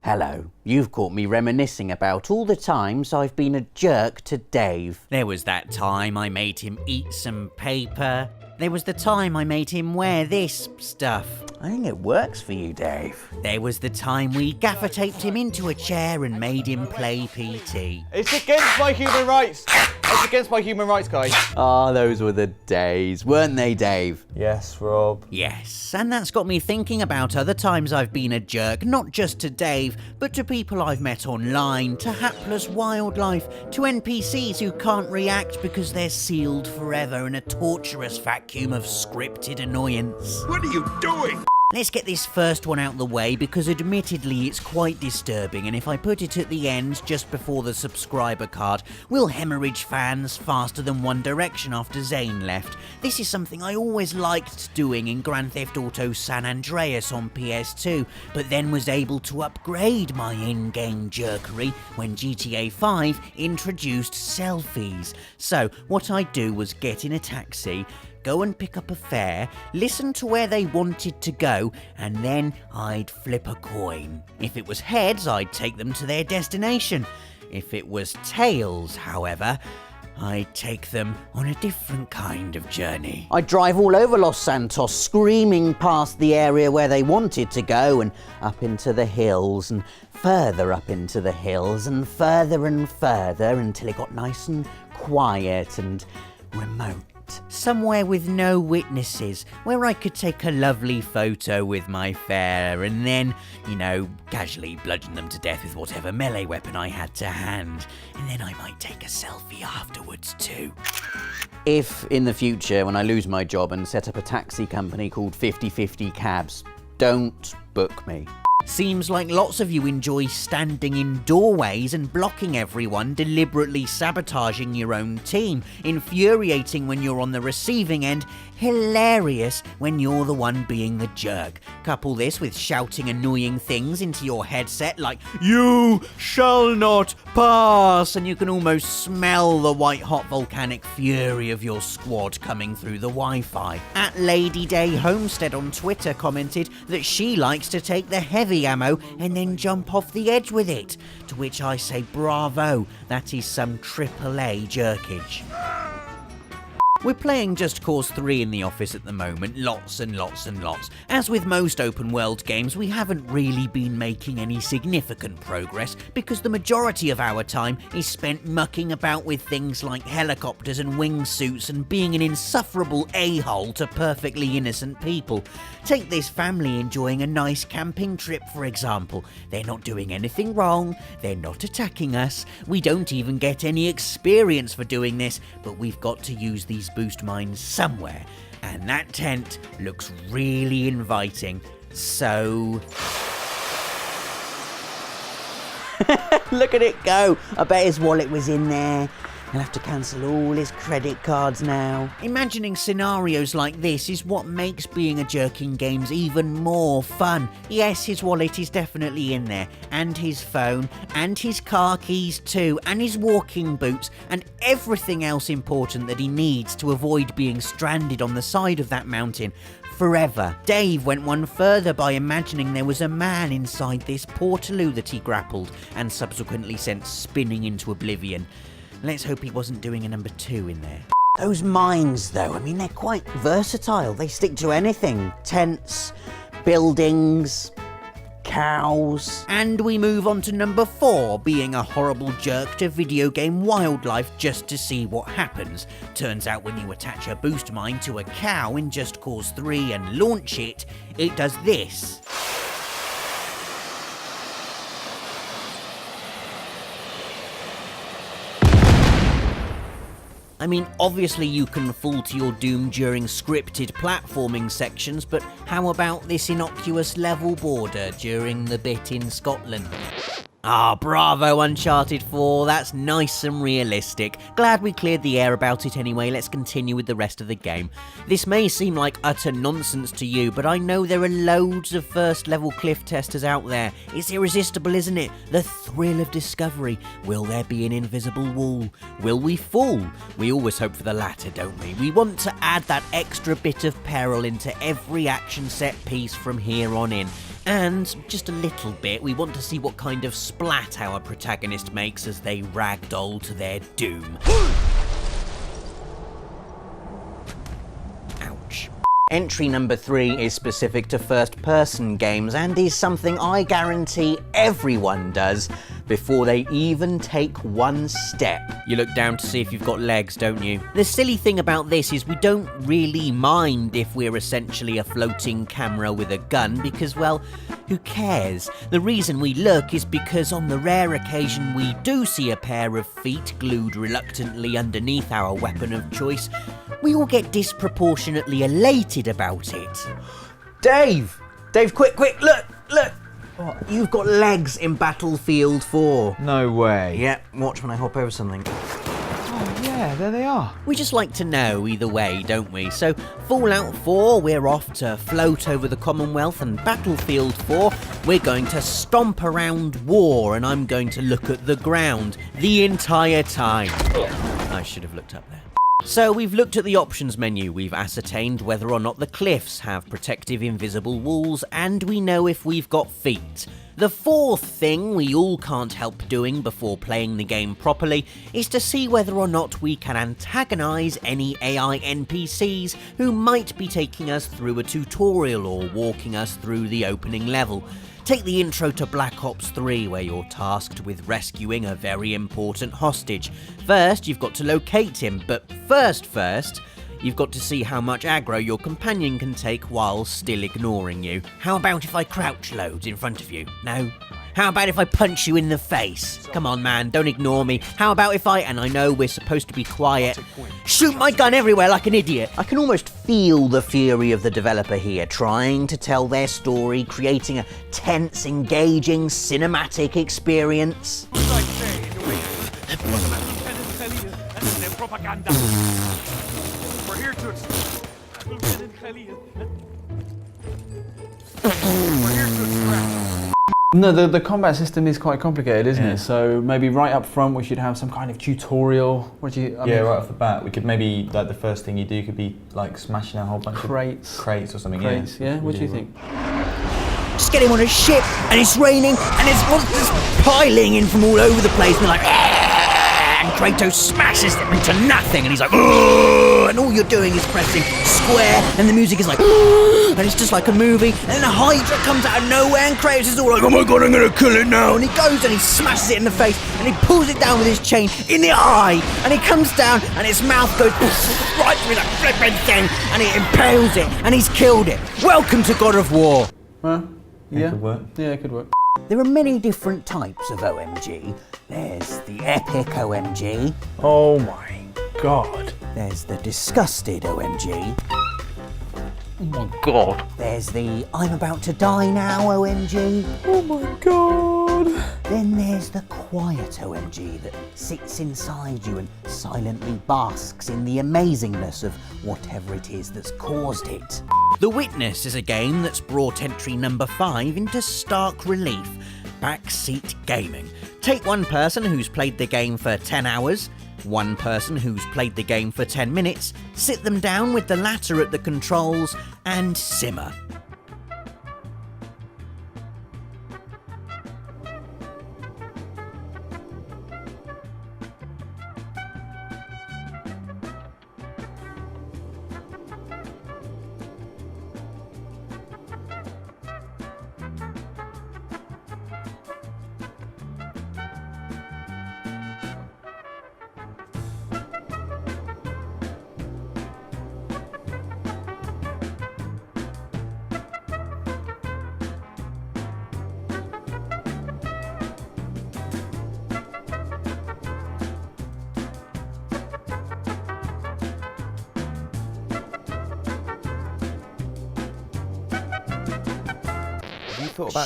Hello, you've caught me reminiscing about all the times I've been a jerk to Dave. There was that time I made him eat some paper. There was the time I made him wear this stuff. I think it works for you, Dave. There was the time we gaffer taped him into a chair and made him play PT. It's against my human rights. It's against my human rights, guys. Ah, those were the days, weren't they, Dave? Yes, Rob. Yes, and that's got me thinking about other times I've been a jerk, not just to Dave, but to people I've met online, to hapless wildlife, to NPCs who can't react because they're sealed forever in a torturous vacuum of scripted annoyance. What are you doing? Let's get this first one out the way because admittedly it's quite disturbing, and if I put it at the end just before the subscriber card, we'll hemorrhage fans faster than One Direction after Zayn left. This is something I always liked doing in Grand Theft Auto San Andreas on PS2, but then was able to upgrade my in-game jerkery when GTA 5 introduced selfies. So what I'd do was get in a taxi, go and pick up a fare, listen to where they wanted to go, and then I'd flip a coin. If it was heads, I'd take them to their destination. If it was tails, however, I'd take them on a different kind of journey. I'd drive all over Los Santos, screaming past the area where they wanted to go, and up into the hills, and further up into the hills, and further until it got nice and quiet and remote. Somewhere with no witnesses, where I could take a lovely photo with my fare and then, casually bludgeon them to death with whatever melee weapon I had to hand. And then I might take a selfie afterwards too. If, in the future, when I lose my job and set up a taxi company called 50/50 Cabs, don't book me. Seems like lots of you enjoy standing in doorways and blocking everyone, deliberately sabotaging your own team. Infuriating when you're on the receiving end, hilarious when you're the one being the jerk. Couple this with shouting annoying things into your headset like, "You shall not pass," and you can almost smell the white-hot volcanic fury of your squad coming through the Wi-Fi. At Lady Day Homestead on Twitter commented that she likes to take the heavy ammo and then jump off the edge with it, to which I say bravo, that is some AAA jerkage. We're playing Just Cause 3 in the office at the moment, lots and lots and lots. As with most open world games, we haven't really been making any significant progress because the majority of our time is spent mucking about with things like helicopters and wingsuits and being an insufferable a-hole to perfectly innocent people. Take this family enjoying a nice camping trip, for example. They're not doing anything wrong, they're not attacking us, we don't even get any experience for doing this, but we've got to use these boost mines somewhere, and that tent looks really inviting, so... Look at it go! I bet his wallet was in there. He'll have to cancel all his credit cards now. Imagining scenarios like this is what makes being a jerk in games even more fun. Yes, his wallet is definitely in there, and his phone, and his car keys too, and his walking boots, and everything else important that he needs to avoid being stranded on the side of that mountain forever. Dave went one further by imagining there was a man inside this portaloo that he grappled and subsequently sent spinning into oblivion. Let's hope he wasn't doing a number 2 in there. Those mines, though, they're quite versatile. They stick to anything. Tents, buildings, cows. And we move on to number 4, being a horrible jerk to video game wildlife just to see what happens. Turns out when you attach a boost mine to a cow in Just Cause 3 and launch it, it does this. Obviously you can fall to your doom during scripted platforming sections, but how about this innocuous level border during the bit in Scotland? Ah, bravo Uncharted 4, that's nice and realistic. Glad we cleared the air about it anyway, let's continue with the rest of the game. This may seem like utter nonsense to you, but I know there are loads of first level cliff testers out there. It's irresistible, isn't it? The thrill of discovery. Will there be an invisible wall? Will we fall? We always hope for the latter, don't we? We want to add that extra bit of peril into every action set piece from here on in. And just a little bit, we want to see what kind of splat our protagonist makes as they ragdoll to their doom. Ouch. Entry number 3 is specific to first-person games and is something I guarantee everyone does before they even take one step. You look down to see if you've got legs, don't you? The silly thing about this is we don't really mind if we're essentially a floating camera with a gun because, well, who cares? The reason we look is because on the rare occasion we do see a pair of feet glued reluctantly underneath our weapon of choice, we all get disproportionately elated about it. Dave! Dave, quick, look! What? You've got legs in Battlefield 4. No way. Yep, watch when I hop over something. Oh, yeah, there they are. We just like to know either way, don't we? So, Fallout 4, we're off to float over the Commonwealth, and Battlefield 4, we're going to stomp around war, and I'm going to look at the ground the entire time. I should have looked up there. So we've looked at the options menu, we've ascertained whether or not the cliffs have protective invisible walls, and we know if we've got feet. The fourth thing we all can't help doing before playing the game properly is to see whether or not we can antagonise any AI NPCs who might be taking us through a tutorial or walking us through the opening level. Take the intro to Black Ops 3 where you're tasked with rescuing a very important hostage. First, you've got to locate him, but first, you've got to see how much aggro your companion can take while still ignoring you. How about if I crouch loads in front of you? No? How about if I punch you in the face? Come on, man, don't ignore me. How about if and I know we're supposed to be quiet, shoot my gun everywhere like an idiot? I can almost feel the fury of the developer here, trying to tell their story, creating a tense, engaging, cinematic experience. We're here to No, the combat system is quite complicated, isn't it? So maybe right up front we should have some kind of tutorial. What do you? I mean, right off the bat, we could maybe, like, the first thing you do could be like smashing a whole bunch of crates or something. Crates, yeah. What do you think? Just get him on a ship, and it's raining, and there's monsters piling in from all over the place, and they're like, and Kratos smashes them into nothing, and he's like, and all you're doing is pressing square, and the music is like, and it's just like a movie, and then a Hydra comes out of nowhere, and Kratos is all like, oh my god, I'm gonna kill it now, and he goes and he smashes it in the face, and he pulls it down with his chain in the eye, and he comes down, and his mouth goes right through that flipping thing, and he impales it, and he's killed it. Welcome to God of War. Well, yeah. It could work. Yeah, it could work. There are many different types of OMG. There's the epic OMG. Oh my god. There's the disgusted OMG. Oh my god. There's the I'm about to die now OMG. Oh my god. Then there's the quiet OMG that sits inside you and silently basks in the amazingness of whatever it is that's caused it. The Witness is a game that's brought entry number 5 into stark relief. Backseat gaming. Take one person who's played the game for 10 hours, one person who's played the game for 10 minutes, sit them down with the latter at the controls, and simmer.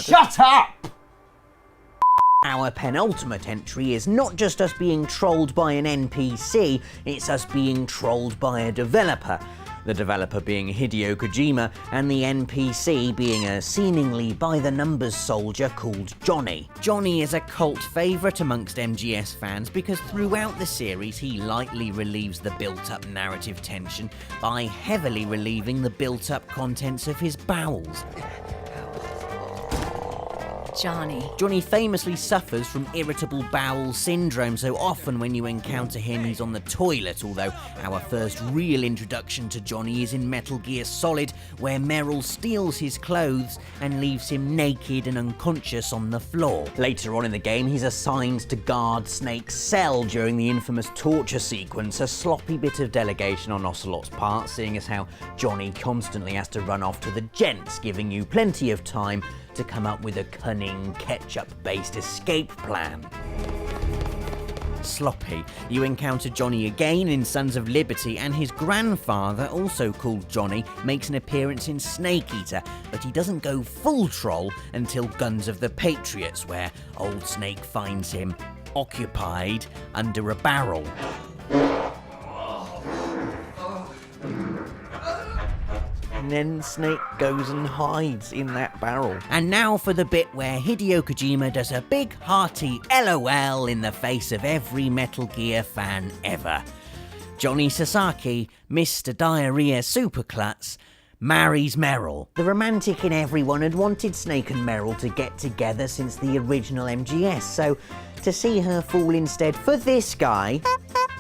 Shut up! Our penultimate entry is not just us being trolled by an NPC, it's us being trolled by a developer. The developer being Hideo Kojima, and the NPC being a seemingly by-the-numbers soldier called Johnny. Johnny is a cult favourite amongst MGS fans because throughout the series he lightly relieves the built-up narrative tension by heavily relieving the built-up contents of his bowels. Johnny. Johnny famously suffers from irritable bowel syndrome, so often when you encounter him he's on the toilet, although our first real introduction to Johnny is in Metal Gear Solid, where Meryl steals his clothes and leaves him naked and unconscious on the floor. Later on in the game, he's assigned to guard Snake's cell during the infamous torture sequence, a sloppy bit of delegation on Ocelot's part, seeing as how Johnny constantly has to run off to the gents, giving you plenty of time to come up with a cunning, ketchup-based escape plan. Sloppy. You encounter Johnny again in Sons of Liberty, and his grandfather, also called Johnny, makes an appearance in Snake Eater, but he doesn't go full troll until Guns of the Patriots, where old Snake finds him occupied under a barrel. And then Snake goes and hides in that barrel. And now for the bit where Hideo Kojima does a big hearty LOL in the face of every Metal Gear fan ever. Johnny Sasaki, Mr. Diarrhea Superklutz, marries Meryl. The romantic in everyone had wanted Snake and Meryl to get together since the original MGS, so to see her fall instead for this guy,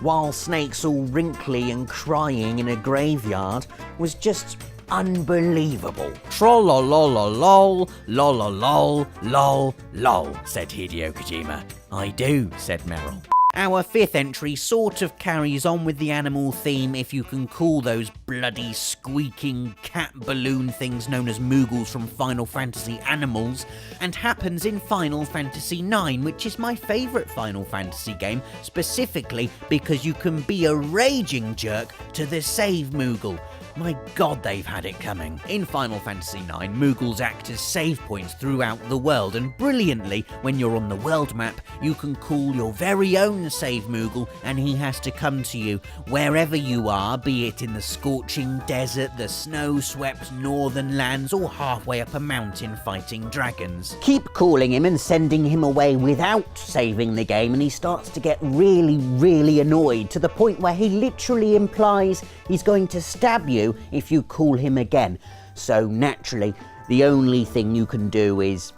while Snake's all wrinkly and crying in a graveyard, was just unbelievable. Trollolololol, lololol, lol, lol, said Hideo Kojima. I do, said Meryl. Our fifth entry sort of carries on with the animal theme, if you can call those bloody squeaking cat balloon things known as Moogles from Final Fantasy animals, and happens in Final Fantasy IX, which is my favourite Final Fantasy game, specifically because you can be a raging jerk to the save Moogle. My god, they've had it coming. In Final Fantasy IX, Moogles act as save points throughout the world, and brilliantly, when you're on the world map, you can call your very own save Moogle, and he has to come to you wherever you are, be it in the scorching desert, the snow-swept northern lands, or halfway up a mountain fighting dragons. Keep calling him and sending him away without saving the game, and he starts to get really, really annoyed, to the point where he literally implies he's going to stab you if you call him again. So naturally, the only thing you can do is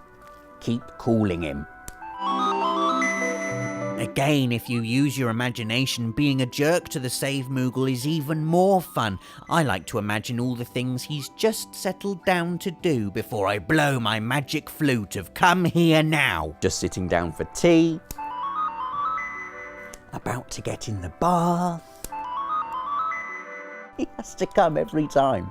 keep calling him. Again, if you use your imagination, being a jerk to the save Moogle is even more fun. I like to imagine all the things he's just settled down to do before I blow my magic flute of come here now. Just sitting down for tea, about to get in the bath. He has to come every time.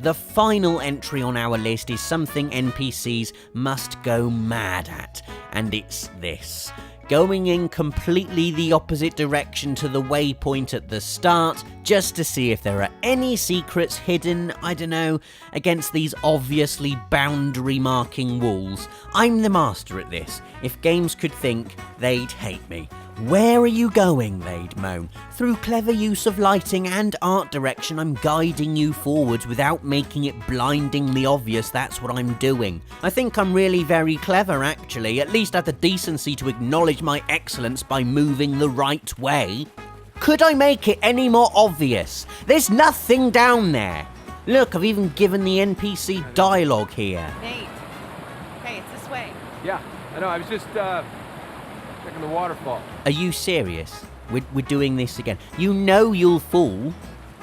The final entry on our list is something NPCs must go mad at, and it's this. Going in completely the opposite direction to the waypoint at the start, just to see if there are any secrets hidden, I don't know, against these obviously boundary marking walls. I'm the master at this. If games could think, they'd hate me. Where are you going, they'd moan. Through clever use of lighting and art direction, I'm guiding you forwards without making it blindingly obvious that's what I'm doing. I think I'm really very clever, actually. At least I have the decency to acknowledge my excellence by moving the right way. Could I make it any more obvious? There's nothing down there. Look, I've even given the NPC dialogue here. Nate. Hey, it's this way. Yeah, I know. I was just checking the waterfall. Are you serious? We're doing this again. You know you'll fall.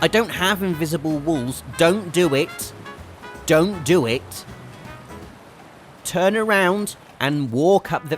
I don't have invisible walls. Don't do it. Don't do it. Turn around and walk up the...